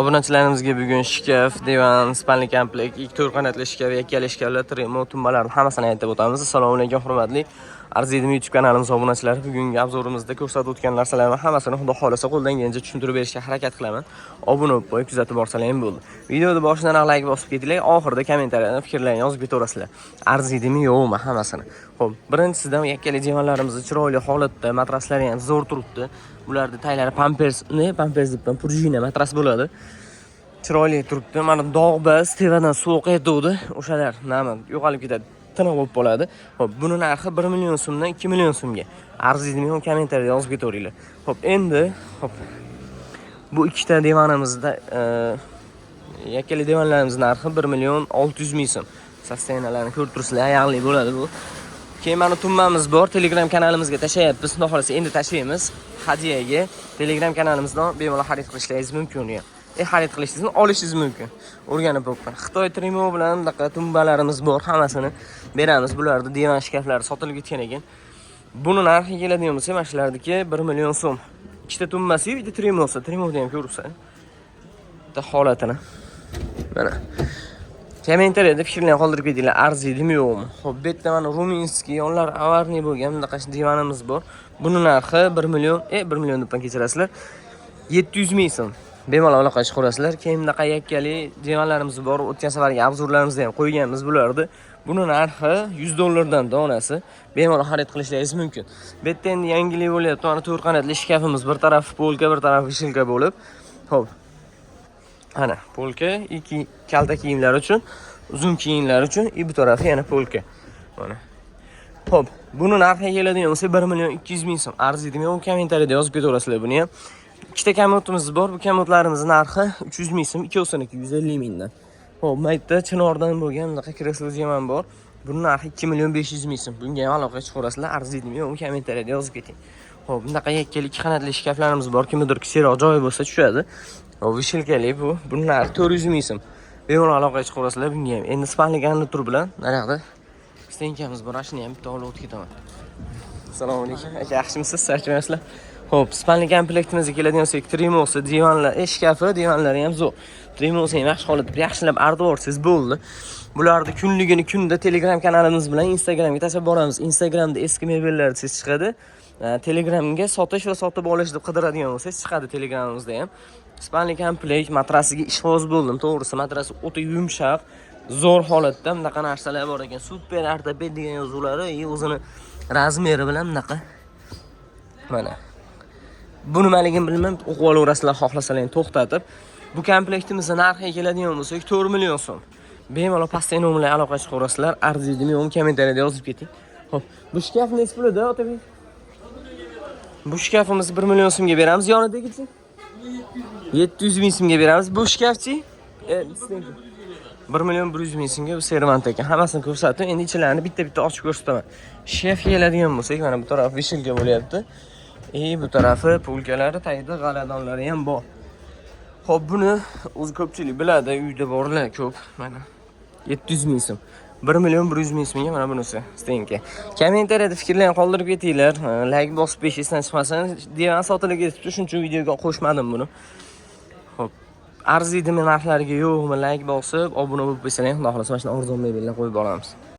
Obunachilarimizga bugun shkaf, divan, spalni komplekt, 2 qanotli shkaf, yakkali shkaflar, tremo, tumbalarni hammasini aytib o'tamiz. Assalomu alaykum hurmatli Arzidim YouTube kanalimiz obunachilari. Bugungi obzorimizda ko'rsatib o'tgan narsalarni hammasini xudo xolasa qo'ldan kelgancha tushuntirib berishga harakat qilaman. Obuna bo'lib qo'yib kuzatib borsalar ham bo'ldi. Videoni boshidan like bosib ketinglar, oxirida kommentariyada fikrlaringizni yozib ketaverasizlar. Arzidimi yo'qmi hammasini. Xo'p, birinchisidan yakkali divanlarimizni chiroyli holatda, matraslari ham zo'r turibdi. Bularda taylari pampers debman, prujina matras bo'ladi. Chiroyli turibdi. Mana dog' bas, tevadan sovuq aytuvdi. O'shalar nima yo'qolib ketadi. Tiniq bo'lib qoladi. Xo'p, buni narxi 1 million so'mdan 2 million so'mga. Arzidimi kommentariyada yozib ketaveringlar. Xo'p, endi bu ikkita divanimizda yakkali divanlarimiz narxi 1 million 600 ming so'm. Sastenalarni ko'rib turibsizlar, ayaqli bo'ladi bu. Keyin mana tummamiz bor, Telegram kanalimizga tashlayapmiz. Xudo xolasa endi tashlaymiz. Hadiyaga Telegram kanalimizdan bemalol xarid qilishingiz mumkin. Xarid qilishingizni olishingiz mumkin. O'rganib o'qing. Xitoy trimo bilan bunaqa tumbalarimiz bor, hammasini beramiz. Bularda divan shkaflari sotilib ketgan ekan. Buni narxi keladigan bo'lsa, mana shulardagi 1 million so'm. Ikkita tumbasi, bitta tremosi. Tremoni ham ko'ribsan. Bitta holatini. Mana. Kommentariyada fikrlarni qoldirib ketinglar, arzidimi yo'qmi? Xo'p, bu yerda mana ruminskiy, yonlar avarniy bo'lgan bunaqa divanimiz bor. Buni narxi 1 million, 1 million deb kechirasizlar. 700 ming so'm. Bemalol aloqa chiqarasizlar. Keyin bunaqa yakkali divanlarimiz bor. O'tgan safargi obzorlarimizda ham qo'yganmiz bularni. Buni narxi $100 donasi. Bemalol xarid qilishingiz mumkin. Bu yerda endi yangilik bo'lyapti. Mana 4 qanotli shkafimiz, bir tarafi polka, bir tarafi vishilka bo'lib. Xo'p. Ana, polka, ikki kalta kiyimlar uchun, uzun kiyimlar uchun, bu tarafi yana polka. Mana. Xo'p, buni narxi keladigan bo'lsa 1 million 200 ming so'm. Arzidimi yo'qmi kommentariyada yozib ketaverasizlar buni ham. Ikkita kamotimiz bor. Bu kamotlarimiz narxi 300 ming so'm, ikkosiniki 150 mingdan. Xo'p, maytda chinordan bo'lgan bunaqa kreslo ham bor. Buning narxi 2 million 500 ming so'm. Bunga ham aloqa chiqarasizlar. Arzidimi yo'qmi kommentariyada yozib keting. Xo'p, bunaqa yakkali 2 qanotli shkaflarimiz bor. Kimdir kichikroq joyi bo'lsa tushadi. Vishilkali bu. Buning narxi 400 ming so'm. Bemalol aloqa chiqarasizlar bunga ham. Endi spalni garnitur bilan narxda stenkamiz bor. Shuni ham bitta olib o'tib ketaman. Assalomu alaykum. Aka, yaxshimisiz? Charchamasizlar? Xo'p, spalni komplektimizga keladigan bo'lsak, tremosi, divanlar, shkafi, divanlari ham zo'r. Tremosi ham yaxshi holatda, yaxshilab artib o'rsiz bo'ldi. Bularni kunligini kunda Telegram kanalimiz bilan Instagramga tashlab boramiz. Instagramda eski mebellar siz chiqadi. Telegramga sotish va sotib olish deb qidiradigan bo'lsangiz chiqadi Telegramimizda ham. Spalni komplekt matrasiga ishqiboz bo'ldim. To'g'risi, matrasi o'ta yumshoq, zo'r holatda bunaqa narsalar bor ekan. Super ortoped degan yozuvlari, o'zini razmeri bilan bunaqa. Mana. Bu nimaligini bilmam, o'qib olaverasizlar, xohlasalar to'xtatib. Bu komplektimizning narxi keladigan bo'lsa 4 million so'm. Bemalol pastda nomerga aloqa chiqarasizlar. Arzidimi yo'qmi kommentariyada yozib keting. Xo'p, bu shkaf nech pulida, Otabek? Bu shkafimiz 1 million so'mga beramiz. Yonidagichi? 700 ming so'mga beramiz. Bu shkafchi? 1 million 100 ming so'mga bu servant ekan. Hammasini ko'rsatdim. Endi ichilarini bitta-bitta ochib ko'rsataman. Shkaf keladigan bo'lsa, mana bu taraf vishilka bo'lyapti. Bu tarafi polkalari, tagida g'aladonlari ham bor. Xo'p, buni o'zi ko'pchilik biladi, uyda borlar ko'p. Mana 700 ming so'm. 1 million 100 ming so'mga mana bunisi stenka. Kommentariyada fikrlarni qoldirib ketinglar. Like bosib peshingizni chiqmasin. Divan sotilib ketibdi, shuning uchun videoga qo'shmadim buni. Xo'p, arzidimi narxlariga yo'qmi like bosib, obuna bo'lib qo'ysanglar, xudo xolasa mana shunday arzon mebellar qo'yib boramiz.